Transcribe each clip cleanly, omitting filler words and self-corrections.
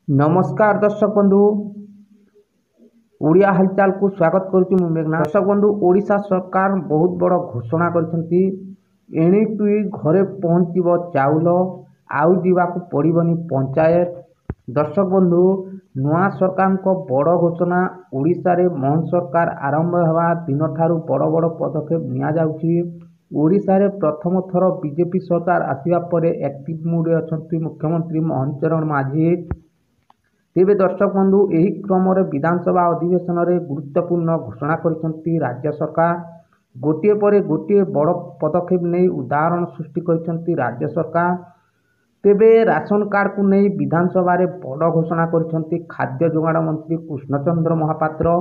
नमस्कार दर्शक बंधु ओडिया हालचाल को स्वागत करुच्ची मु मेघना। दर्शक बंधु ओडिशा सरकार बहुत बड़ घोषणा करछंती एणिटुई घरे पहुंचीबो चाउल आउ जीवाकू पड़िबनी पंचायत। दर्शक बंधु नुआ सरकार को बड़ घोषणा ओडिशा रे मोहन सरकार आरंभ हेबा दिन ठारू बड़ बड़ पदक्षेप निया जाउची। ओडिशा रे प्रथम थर बीजेपी सरकार आसिबा परे एक्टिव मूड रे अछंती मुख्यमंत्री मोहन चरण माझी। तेबे दर्शक बंधु यही क्रम विधानसभा अधिवेशन में गुरुत्वपूर्ण घोषणा करिसेंती राज्य सरकार। गोटे पर गोटे बड़ पदक्षेप नहीं उदाहरण सृष्टि करिसेंती राज्य सरकार। तेबे राशन कार्ड को नहीं विधानसभा रे बड़ घोषणा करिसेंती खाद्य जोगाण मंत्री कृष्णचंद्र महापात्र।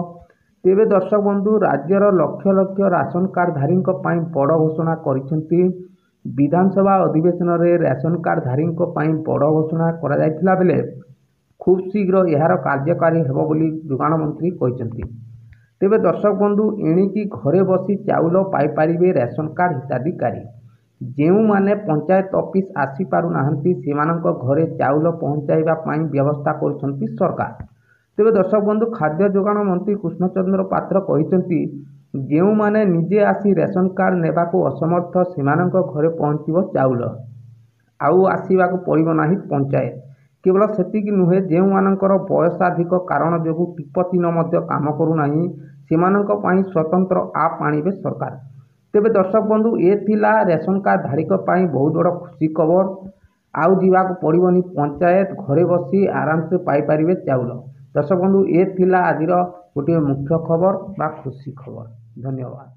तेबे दर्शक बंधु राज्यर लक्ष लक्ष राशन कार्डधारी बड़ घोषणा करिसेंती। विधानसभा अधिवेशन में राशन कार्डधारी बड़ घोषणा करा जायतिला बेले खूब शीघ्र यार कार्यकारी हेब बोली जोगाण मंत्री कहते। तेबे दर्शक बंधु एणिकी घरे बसी चाउल पाइपारे राशन कार्ड हिताधिकारी जो माने पंचायत ऑफिस आसी पारु नाहंती सेमानक घरे चाउल पहुंचाइबा पई व्यवस्था करिसेंती सरकार। तेबे दर्शक बंधु खाद्य जोगाण मंत्री कृष्णचंद्र पात्र कहते जो माने निजे आसी राशन कार्ड नेबा को असमर्थ सेमानक घरे पहुंचीबो चाउल आउ आसीबाकू पड़िबो नाही पंचायत। केवल सेतिक नुहे जो मानकर बयसाधिक कारण जो टिपचिन्ह काम करूना से स्वतंत्र आप आणवे सरकार। तेबे दर्शक बंधु ये थिला रेशन कार्ड धारी बहुत बड़ खुशी खबर आउ जीवाक पड़िबनी पंचायत घरे बसी आराम से पाइपारे चाउल। दर्शक बंधु ये थिला आज गोटे मुख्य खबर बा खुशी खबर। धन्यवाद।